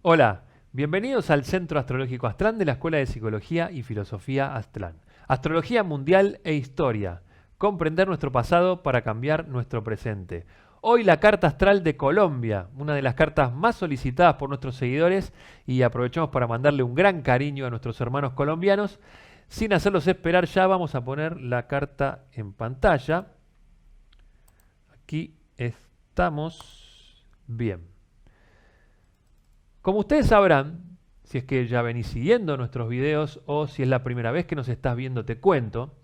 Hola, bienvenidos al Centro Astrológico Aztlán de la Escuela de Psicología y Filosofía Aztlán. Astrología mundial e historia. Comprender nuestro pasado para cambiar nuestro presente. Hoy la carta astral de Colombia, una de las cartas más solicitadas por nuestros seguidores, y aprovechamos para mandarle un gran cariño a nuestros hermanos colombianos. Sin hacerlos esperar, ya vamos a poner la carta en pantalla. Aquí estamos. Bien. Como ustedes sabrán, si es que ya venís siguiendo nuestros videos o si es la primera vez que nos estás viendo, te cuento,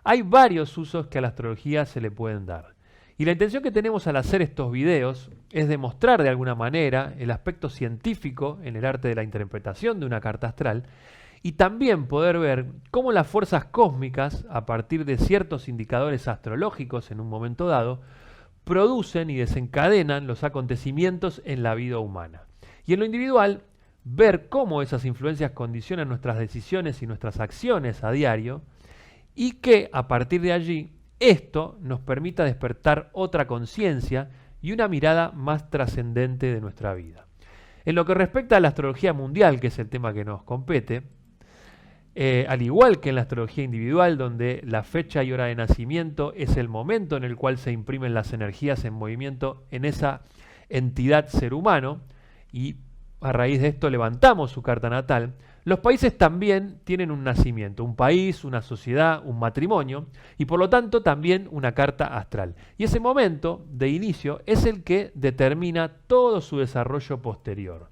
hay varios usos que a la astrología se le pueden dar. Y la intención que tenemos al hacer estos videos es demostrar de alguna manera el aspecto científico en el arte de la interpretación de una carta astral y también poder ver cómo las fuerzas cósmicas, a partir de ciertos indicadores astrológicos en un momento dado, producen y desencadenan los acontecimientos en la vida humana. Y en lo individual, ver cómo esas influencias condicionan nuestras decisiones y nuestras acciones a diario y que a partir de allí esto nos permita despertar otra conciencia y una mirada más trascendente de nuestra vida. En lo que respecta a la astrología mundial, que es el tema que nos compete, al igual que en la astrología individual, donde la fecha y hora de nacimiento es el momento en el cual se imprimen las energías en movimiento en esa entidad ser humano, y a raíz de esto levantamos su carta natal, los países también tienen un nacimiento, un país, una sociedad, un matrimonio, y por lo tanto también una carta astral. Y ese momento de inicio es el que determina todo su desarrollo posterior.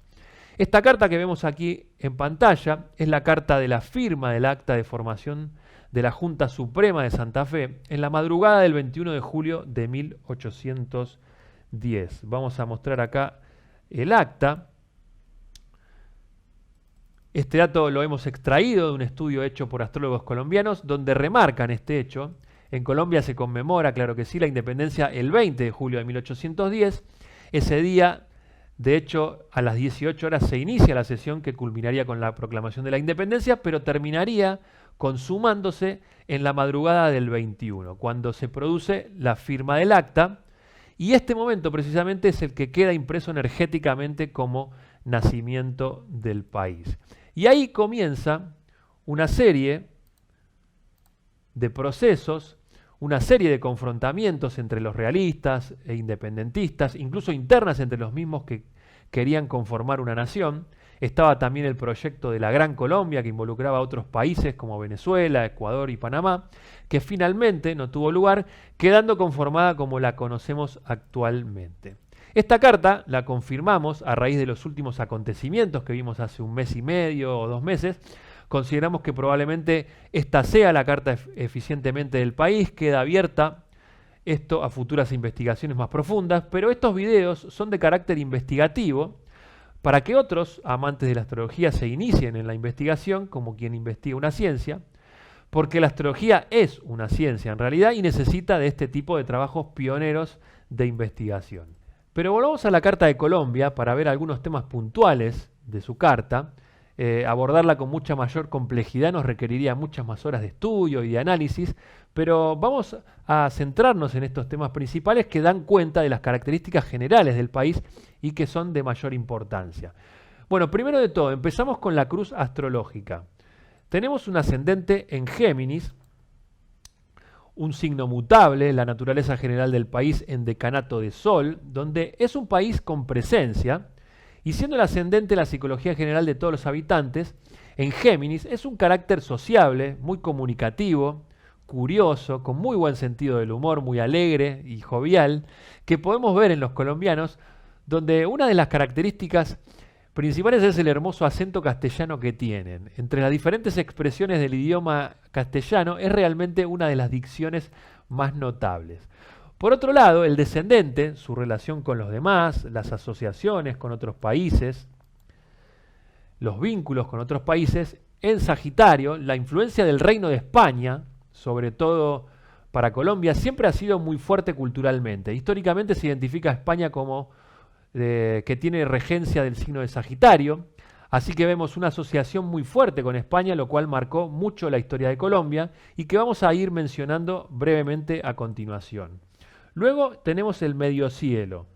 Esta carta que vemos aquí en pantalla es la carta de la firma del acta de formación de la Junta Suprema de Santa Fe en la madrugada del 21 de julio de 1810. Vamos a mostrar acá el acta. Este dato lo hemos extraído de un estudio hecho por astrólogos colombianos donde remarcan este hecho. En Colombia se conmemora, claro que sí, la independencia el 20 de julio de 1810. Ese día, de hecho, a las 18 horas se inicia la sesión que culminaría con la proclamación de la independencia, pero terminaría consumándose en la madrugada del 21, cuando se produce la firma del acta. Y este momento precisamente es el que queda impreso energéticamente como nacimiento del país. Y ahí comienza una serie de procesos, una serie de confrontamientos entre los realistas e independentistas, incluso internas entre los mismos que querían conformar una nación. Estaba también el proyecto de la Gran Colombia, que involucraba a otros países como Venezuela, Ecuador y Panamá, que finalmente no tuvo lugar, quedando conformada como la conocemos actualmente. Esta carta la confirmamos a raíz de los últimos acontecimientos que vimos hace un mes y medio o 2 meses. Consideramos que probablemente esta sea la carta eficientemente del país, queda abierta esto a futuras investigaciones más profundas, pero estos videos son de carácter investigativo, para que otros amantes de la astrología se inicien en la investigación como quien investiga una ciencia, porque la astrología es una ciencia en realidad y necesita de este tipo de trabajos pioneros de investigación. Pero volvamos a la carta de Colombia para ver algunos temas puntuales de su carta. Abordarla con mucha mayor complejidad nos requeriría muchas más horas de estudio y de análisis, pero vamos a centrarnos en estos temas principales que dan cuenta de las características generales del país y que son de mayor importancia. Bueno, primero de todo, empezamos con la cruz astrológica. Tenemos un ascendente en Géminis, un signo mutable, la naturaleza general del país en decanato de Sol, donde es un país con presencia, y siendo el ascendente la psicología general de todos los habitantes, en Géminis es un carácter sociable, muy comunicativo, curioso, con muy buen sentido del humor, muy alegre y jovial, que podemos ver en los colombianos, donde una de las características principales es el hermoso acento castellano que tienen. Entre las diferentes expresiones del idioma castellano es realmente una de las dicciones más notables. Por otro lado, el descendente, su relación con los demás, las asociaciones con otros países, los vínculos con otros países, en Sagitario, la influencia del Reino de España, sobre todo para Colombia, siempre ha sido muy fuerte culturalmente. Históricamente se identifica a España como que tiene regencia del signo de Sagitario, así que vemos una asociación muy fuerte con España, lo cual marcó mucho la historia de Colombia y que vamos a ir mencionando brevemente a continuación. Luego tenemos el medio cielo.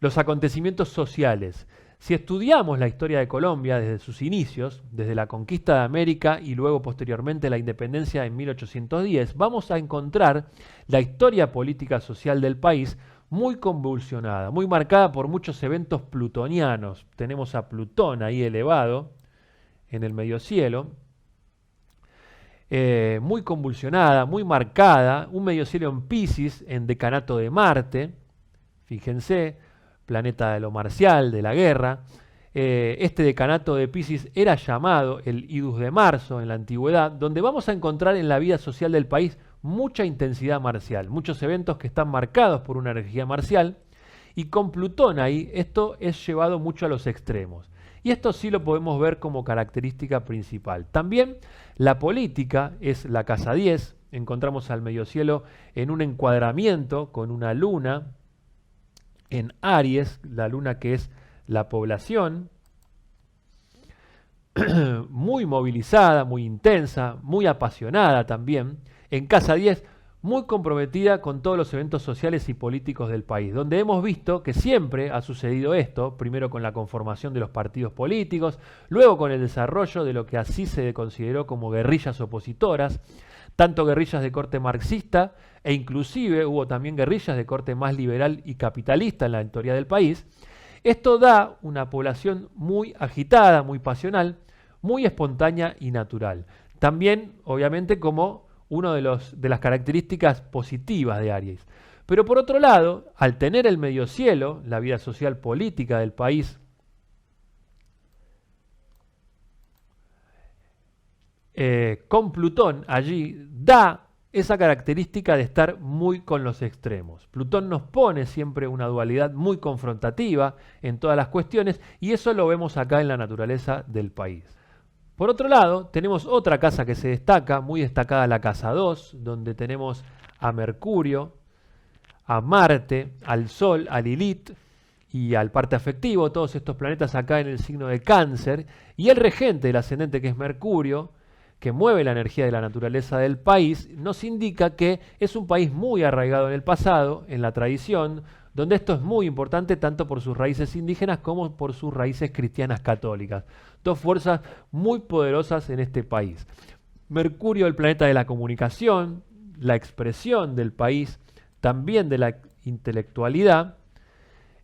Los acontecimientos sociales. Si estudiamos la historia de Colombia desde sus inicios, desde la conquista de América y luego posteriormente la independencia en 1810, vamos a encontrar la historia política social del país muy convulsionada, muy marcada por muchos eventos plutonianos. Tenemos a Plutón ahí elevado en el medio cielo, muy convulsionada, muy marcada, un medio cielo en Piscis, en decanato de Marte, fíjense, planeta de lo marcial, de la guerra. Este decanato de Piscis era llamado el Idus de Marzo en la antigüedad, donde vamos a encontrar en la vida social del país mucha intensidad marcial, muchos eventos que están marcados por una energía marcial, y con Plutón ahí esto es llevado mucho a los extremos. Y esto sí lo podemos ver como característica principal. También la política es la casa 10, encontramos al mediocielo en un encuadramiento con una luna en Aries, la luna que es la población, muy movilizada, muy intensa, muy apasionada también. En casa 10, muy comprometida con todos los eventos sociales y políticos del país, donde hemos visto que siempre ha sucedido esto, primero con la conformación de los partidos políticos, luego con el desarrollo de lo que así se consideró como guerrillas opositoras, tanto guerrillas de corte marxista e inclusive hubo también guerrillas de corte más liberal y capitalista en la historia del país. Esto da una población muy agitada, muy pasional, muy espontánea y natural. También, obviamente, como una de las características positivas de Aries. Pero por otro lado, al tener el mediocielo, la vida social política del país, con Plutón allí, da esa característica de estar muy con los extremos. Plutón nos pone siempre una dualidad muy confrontativa en todas las cuestiones y eso lo vemos acá en la naturaleza del país. Por otro lado, tenemos otra casa que se destaca, muy destacada la casa 2, donde tenemos a Mercurio, a Marte, al Sol, a Lilith y al parte afectivo, todos estos planetas acá en el signo de Cáncer, y el regente del ascendente que es Mercurio, que mueve la energía de la naturaleza del país, nos indica que es un país muy arraigado en el pasado, en la tradición, donde esto es muy importante tanto por sus raíces indígenas como por sus raíces cristianas católicas. Dos fuerzas muy poderosas en este país. Mercurio, el planeta de la comunicación, la expresión del país, también de la intelectualidad,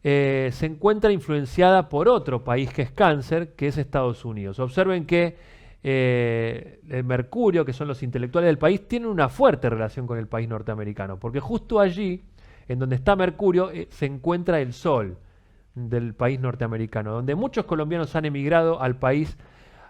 se encuentra influenciada por otro país que es Cáncer, que es Estados Unidos. Observen que el Mercurio, que son los intelectuales del país, tienen una fuerte relación con el país norteamericano, porque justo allí, en donde está Mercurio, se encuentra el Sol del país norteamericano, donde muchos colombianos han emigrado al país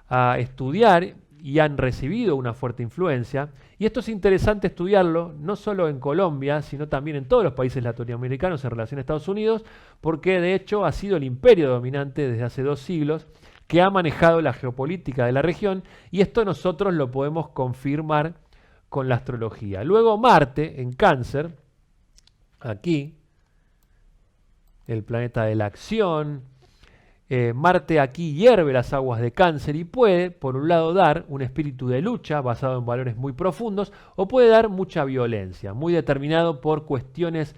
a estudiar y han recibido una fuerte influencia. Y esto es interesante estudiarlo, no solo en Colombia, sino también en todos los países latinoamericanos en relación a Estados Unidos, porque de hecho ha sido el imperio dominante desde hace 2 siglos, que ha manejado la geopolítica de la región, y esto nosotros lo podemos confirmar con la astrología. Luego Marte, en Cáncer, aquí, el planeta de la acción, Marte aquí hierve las aguas de Cáncer y puede, por un lado, dar un espíritu de lucha basado en valores muy profundos, o puede dar mucha violencia, muy determinado por cuestiones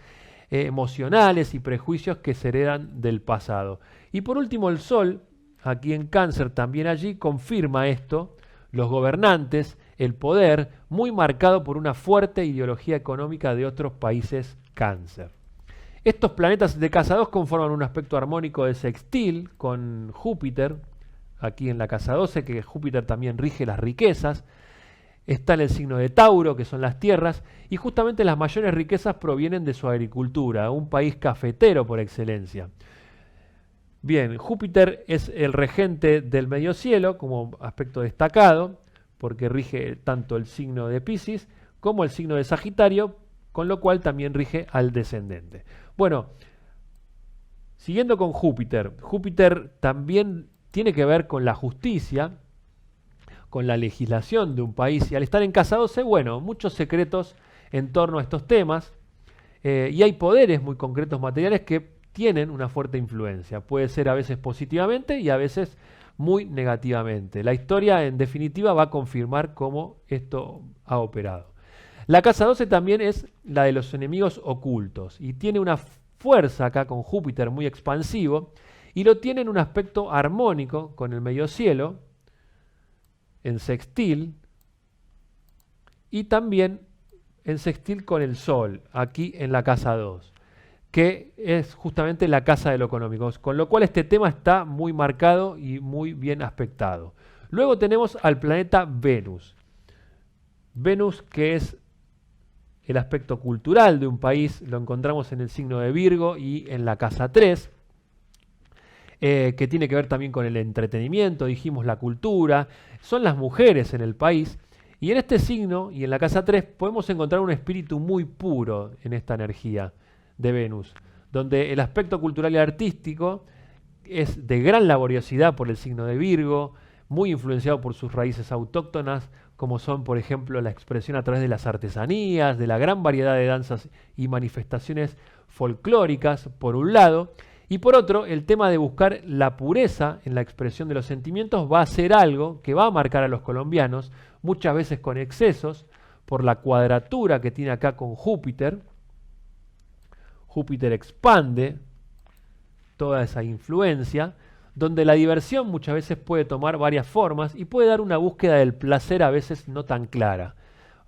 emocionales y prejuicios que se heredan del pasado. Y por último, el Sol, aquí en Cáncer, también allí, confirma esto, los gobernantes, el poder, muy marcado por una fuerte ideología económica de otros países Cáncer. Estos planetas de casa 2 conforman un aspecto armónico de sextil con Júpiter, aquí en la casa 12, que Júpiter también rige las riquezas. Está en el signo de Tauro, que son las tierras, y justamente las mayores riquezas provienen de su agricultura, un país cafetero por excelencia. Bien, Júpiter es el regente del medio cielo como aspecto destacado, porque rige tanto el signo de Piscis como el signo de Sagitario, con lo cual también rige al descendente. Bueno, siguiendo con Júpiter, Júpiter también tiene que ver con la justicia, con la legislación de un país, y al estar en casa 12, bueno, muchos secretos en torno a estos temas, y hay poderes muy concretos materiales que tienen una fuerte influencia. Puede ser a veces positivamente y a veces muy negativamente. La historia, en definitiva, va a confirmar cómo esto ha operado. La casa 12 también es la de los enemigos ocultos y tiene una fuerza acá con Júpiter muy expansivo, y lo tiene en un aspecto armónico con el medio cielo, en sextil, y también en sextil con el Sol, aquí en la casa 2, que es justamente la casa de lo económico, con lo cual este tema está muy marcado y muy bien aspectado. Luego tenemos al planeta Venus. Venus, que es el aspecto cultural de un país, lo encontramos en el signo de Virgo y en la casa 3, que tiene que ver también con el entretenimiento, dijimos la cultura, son las mujeres en el país, y en este signo y en la casa 3 podemos encontrar un espíritu muy puro en esta energía de Venus, donde el aspecto cultural y artístico es de gran laboriosidad por el signo de Virgo, muy influenciado por sus raíces autóctonas, como son, por ejemplo, la expresión a través de las artesanías, de la gran variedad de danzas y manifestaciones folclóricas, por un lado, y por otro, el tema de buscar la pureza en la expresión de los sentimientos va a ser algo que va a marcar a los colombianos, muchas veces con excesos, por la cuadratura que tiene acá con Júpiter. Júpiter expande toda esa influencia, donde la diversión muchas veces puede tomar varias formas y puede dar una búsqueda del placer a veces no tan clara,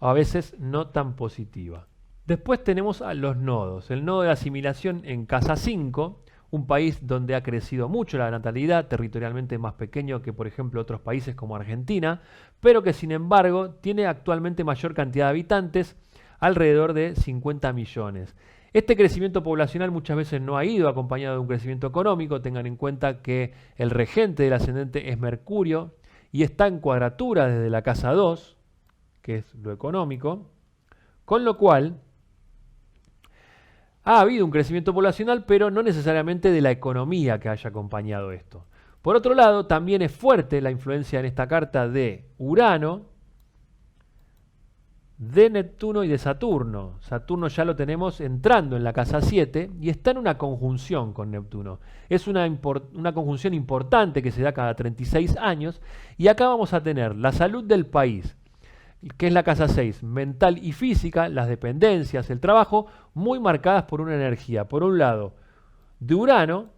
a veces no tan positiva. Después tenemos a los nodos. El nodo de asimilación en casa 5, un país donde ha crecido mucho la natalidad, territorialmente más pequeño que por ejemplo otros países como Argentina, pero que sin embargo tiene actualmente mayor cantidad de habitantes, alrededor de 50 millones. Este crecimiento poblacional muchas veces no ha ido acompañado de un crecimiento económico. Tengan en cuenta que el regente del ascendente es Mercurio y está en cuadratura desde la casa 2, que es lo económico, con lo cual ha habido un crecimiento poblacional, pero no necesariamente de la economía que haya acompañado esto. Por otro lado, también es fuerte la influencia en esta carta de Urano, de Neptuno y de Saturno. Saturno ya lo tenemos entrando en la casa 7 y está en una conjunción con Neptuno. Es una conjunción importante que se da cada 36 años y acá vamos a tener la salud del país, que es la casa 6, mental y física, las dependencias, el trabajo, muy marcadas por una energía, por un lado, de Urano,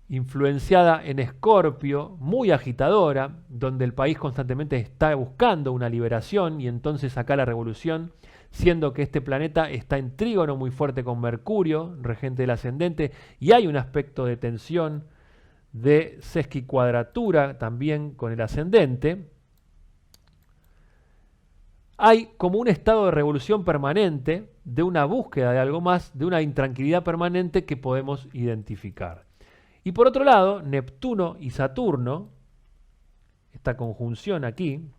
influenciada en Escorpio, muy agitadora, donde el país constantemente está buscando una liberación y entonces acá la revolución, siendo que este planeta está en trígono muy fuerte con Mercurio, regente del ascendente, y hay un aspecto de tensión de sesquicuadratura también con el ascendente. Hay como un estado de revolución permanente, de una búsqueda de algo más, de una intranquilidad permanente que podemos identificar. Y por otro lado, Neptuno y Saturno, esta conjunción aquí,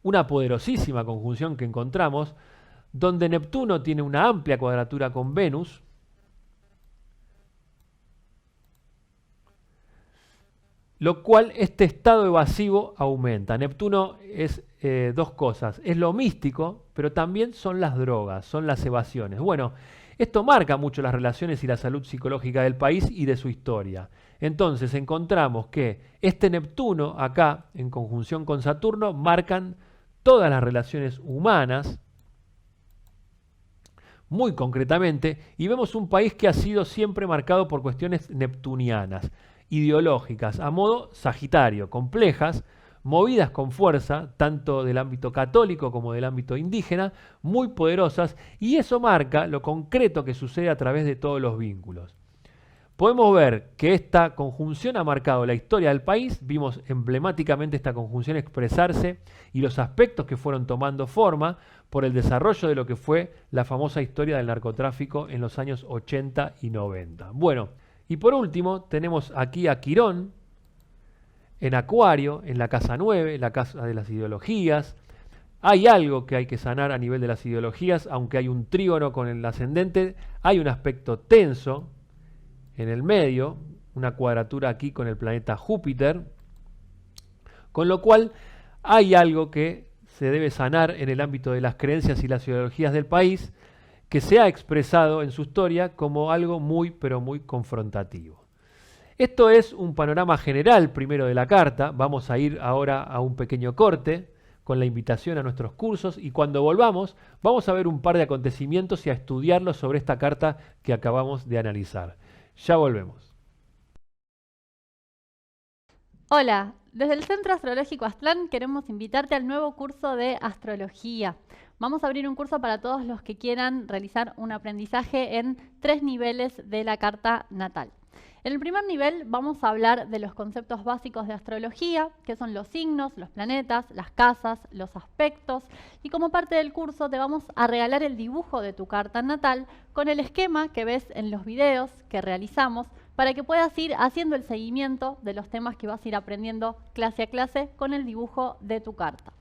una poderosísima conjunción que encontramos, donde Neptuno tiene una amplia cuadratura con Venus, lo cual este estado evasivo aumenta. Neptuno es dos cosas, es lo místico, pero también son las drogas, son las evasiones. Bueno, esto marca mucho las relaciones y la salud psicológica del país y de su historia. Entonces encontramos que este Neptuno acá, en conjunción con Saturno, marcan todas las relaciones humanas, muy concretamente, y vemos un país que ha sido siempre marcado por cuestiones neptunianas, ideológicas, a modo Sagitario, complejas, movidas con fuerza, tanto del ámbito católico como del ámbito indígena, muy poderosas, y eso marca lo concreto que sucede a través de todos los vínculos. Podemos ver que esta conjunción ha marcado la historia del país, vimos emblemáticamente esta conjunción expresarse y los aspectos que fueron tomando forma por el desarrollo de lo que fue la famosa historia del narcotráfico en los años 80 y 90. Bueno, y por último tenemos aquí a Quirón, en Acuario, en la casa 9, la casa de las ideologías. Hay algo que hay que sanar a nivel de las ideologías, aunque hay un trígono con el ascendente, hay un aspecto tenso en el medio, una cuadratura aquí con el planeta Júpiter, con lo cual hay algo que se debe sanar en el ámbito de las creencias y las ideologías del país, que se ha expresado en su historia como algo muy, pero muy confrontativo. Esto es un panorama general primero de la carta. Vamos a ir ahora a un pequeño corte con la invitación a nuestros cursos y cuando volvamos vamos a ver un par de acontecimientos y a estudiarlos sobre esta carta que acabamos de analizar. Ya volvemos. Hola, desde el Centro Astrológico Aztlán queremos invitarte al nuevo curso de astrología. Vamos a abrir un curso para todos los que quieran realizar un aprendizaje en 3 niveles de la carta natal. En el primer nivel vamos a hablar de los conceptos básicos de astrología, que son los signos, los planetas, las casas, los aspectos, y como parte del curso te vamos a regalar el dibujo de tu carta natal con el esquema que ves en los videos que realizamos para que puedas ir haciendo el seguimiento de los temas que vas a ir aprendiendo clase a clase con el dibujo de tu carta.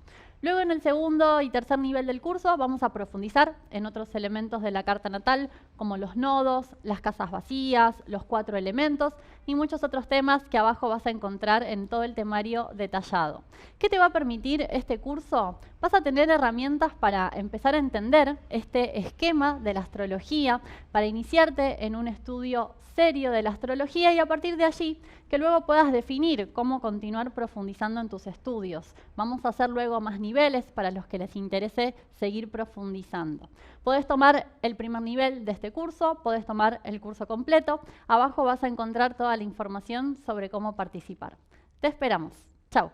Luego en el segundo y tercer nivel del curso vamos a profundizar en otros elementos de la carta natal como los nodos, las casas vacías, los 4 elementos y muchos otros temas que abajo vas a encontrar en todo el temario detallado. ¿Qué te va a permitir este curso? Vas a tener herramientas para empezar a entender este esquema de la astrología, para iniciarte en un estudio serio de la astrología y a partir de allí que luego puedas definir cómo continuar profundizando en tus estudios. Vamos a hacer luego más niveles para los que les interese seguir profundizando. Podés tomar el primer nivel de este curso, podés tomar el curso completo. Abajo vas a encontrar toda la información sobre cómo participar. Te esperamos. Chao.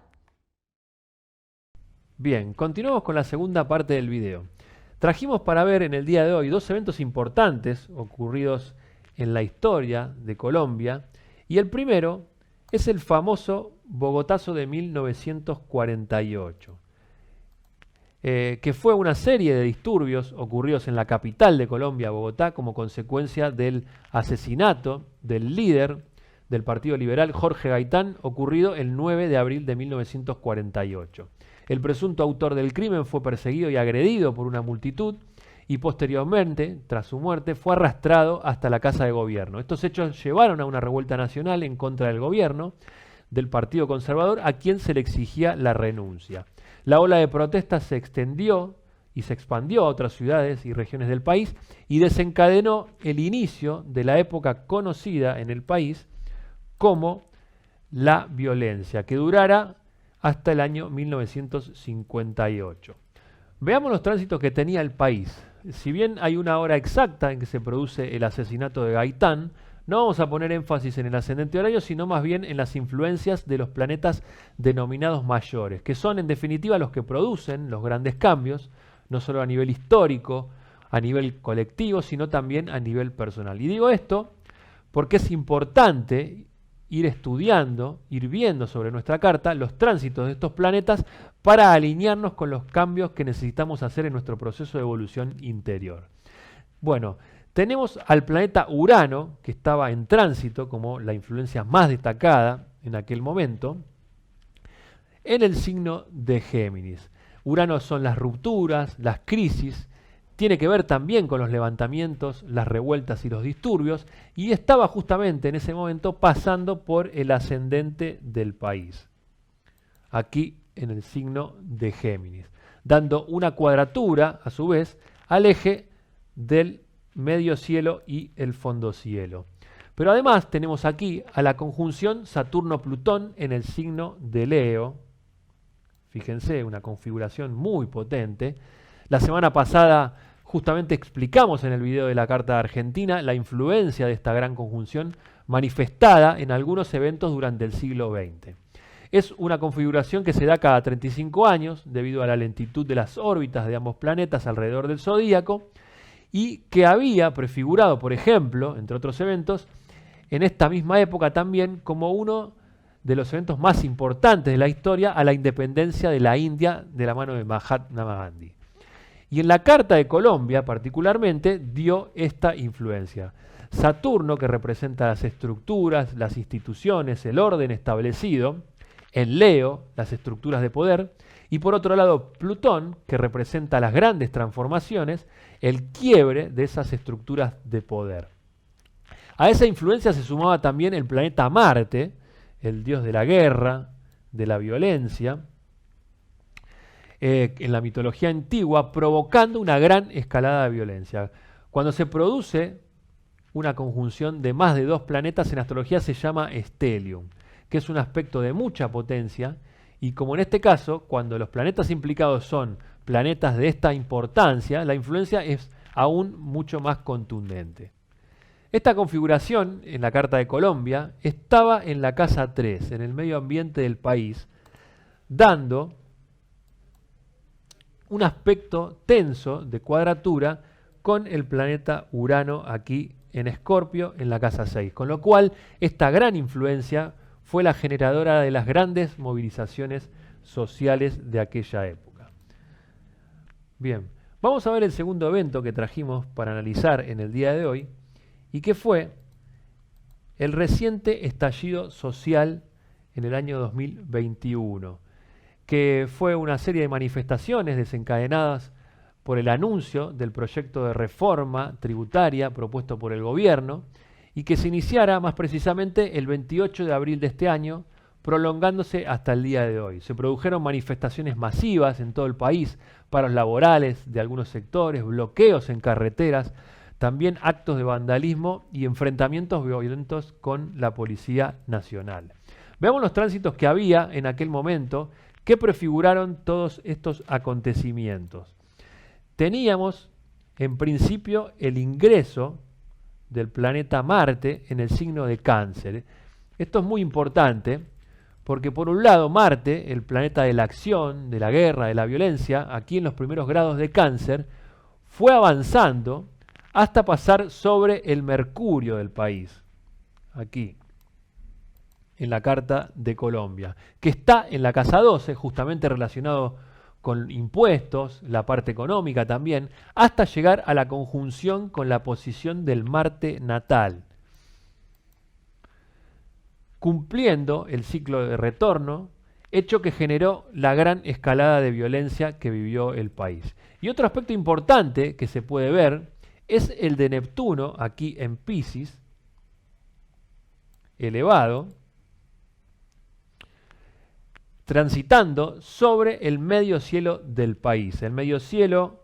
Bien, continuamos con la segunda parte del video. Trajimos para ver en el día de hoy 2 eventos importantes ocurridos en la historia de Colombia, y el primero es el famoso Bogotazo de 1948, que fue una serie de disturbios ocurridos en la capital de Colombia, Bogotá, como consecuencia del asesinato del líder del Partido Liberal, Jorge Gaitán, ocurrido el 9 de abril de 1948. El presunto autor del crimen fue perseguido y agredido por una multitud, y posteriormente, tras su muerte, fue arrastrado hasta la Casa de Gobierno. Estos hechos llevaron a una revuelta nacional en contra del gobierno del Partido Conservador, a quien se le exigía la renuncia. La ola de protestas se extendió y se expandió a otras ciudades y regiones del país y desencadenó el inicio de la época conocida en el país como la violencia, que durará hasta el año 1958. Veamos los tránsitos que tenía el país. Si bien hay una hora exacta en que se produce el asesinato de Gaitán, no vamos a poner énfasis en el ascendente horario, sino más bien en las influencias de los planetas denominados mayores, que son en definitiva los que producen los grandes cambios, no solo a nivel histórico, a nivel colectivo, sino también a nivel personal. Y digo esto porque es importante ir estudiando, ir viendo sobre nuestra carta los tránsitos de estos planetas para alinearnos con los cambios que necesitamos hacer en nuestro proceso de evolución interior. Bueno, tenemos al planeta Urano, que estaba en tránsito como la influencia más destacada en aquel momento, en el signo de Géminis. Urano son las rupturas, las crisis, tiene que ver también con los levantamientos, las revueltas y los disturbios, y estaba justamente en ese momento pasando por el ascendente del país, aquí en el signo de Géminis, dando una cuadratura, a su vez, al eje del medio cielo y el fondo cielo. Pero además tenemos aquí a la conjunción Saturno-Plutón en el signo de Leo. Fíjense, una configuración muy potente. La semana pasada justamente explicamos en el video de la Carta de Argentina la influencia de esta gran conjunción manifestada en algunos eventos durante el siglo XX. Es una configuración que se da cada 35 años debido a la lentitud de las órbitas de ambos planetas alrededor del zodíaco y que había prefigurado, por ejemplo, entre otros eventos, en esta misma época también como uno de los eventos más importantes de la historia a la independencia de la India de la mano de Mahatma Gandhi. Y en la Carta de Colombia, particularmente, dio esta influencia. Saturno, que representa las estructuras, las instituciones, el orden establecido, en Leo, las estructuras de poder, y por otro lado, Plutón, que representa las grandes transformaciones, el quiebre de esas estructuras de poder. A esa influencia se sumaba también el planeta Marte, el dios de la guerra, de la violencia, en la mitología antigua, provocando una gran escalada de violencia. Cuando se produce una conjunción de más de 2 planetas en astrología se llama estelium, que es un aspecto de mucha potencia Y como en este caso, cuando los planetas implicados son planetas de esta importancia, la influencia es aún mucho más contundente. Esta configuración en la Carta de Colombia estaba en la casa 3, en el medio ambiente del país, dando un aspecto tenso de cuadratura con el planeta Urano aquí en Escorpio en la casa 6, con lo cual esta gran influencia fue la generadora de las grandes movilizaciones sociales de aquella época. Bien, vamos a ver el segundo evento que trajimos para analizar en el día de hoy, y que fue el reciente estallido social en el año 2021, que fue una serie de manifestaciones desencadenadas por el anuncio del proyecto de reforma tributaria propuesto por el gobierno y que se iniciara más precisamente el 28 de abril de este año, prolongándose hasta el día de hoy. Se produjeron manifestaciones masivas en todo el país, paros laborales de algunos sectores, bloqueos en carreteras, también actos de vandalismo y enfrentamientos violentos con la Policía Nacional. Veamos los tránsitos que había en aquel momento que prefiguraron todos estos acontecimientos. Teníamos, en principio, el ingreso del planeta Marte en el signo de Cáncer. Esto es muy importante porque, por un lado, Marte, el planeta de la acción, de la guerra, de la violencia, aquí en los primeros grados de Cáncer, fue avanzando hasta pasar sobre el Mercurio del país, aquí, en la Carta de Colombia, que está en la casa 12, justamente relacionado con impuestos, la parte económica también, hasta llegar a la conjunción con la posición del Marte natal, cumpliendo el ciclo de retorno, hecho que generó la gran escalada de violencia que vivió el país. Y otro aspecto importante que se puede ver es el de Neptuno, aquí en Piscis, elevado, transitando sobre el medio cielo del país. El medio cielo,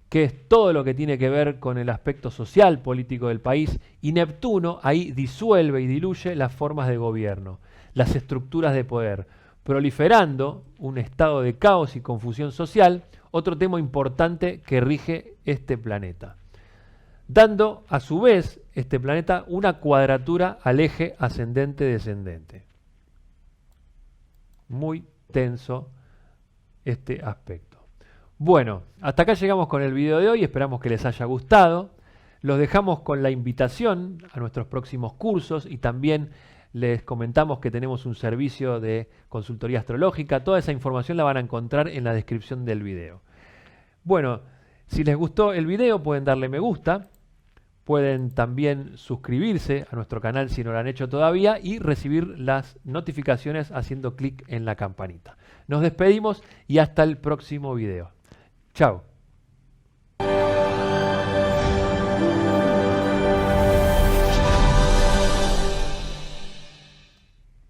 que es todo lo que tiene que ver con el aspecto social, político del país, y Neptuno ahí disuelve y diluye las formas de gobierno, las estructuras de poder, proliferando un estado de caos y confusión social, otro tema importante que rige este planeta, dando a su vez este planeta una cuadratura al eje ascendente-descendente. Muy tenso este aspecto. Bueno, hasta acá llegamos con el video de hoy, esperamos que les haya gustado. Los dejamos con la invitación a nuestros próximos cursos y también les comentamos que tenemos un servicio de consultoría astrológica. Toda esa información la van a encontrar en la descripción del video. Bueno, si les gustó el video pueden darle me gusta, pueden también suscribirse a nuestro canal si no lo han hecho todavía y recibir las notificaciones haciendo clic en la campanita. Nos despedimos y hasta el próximo video. Chao.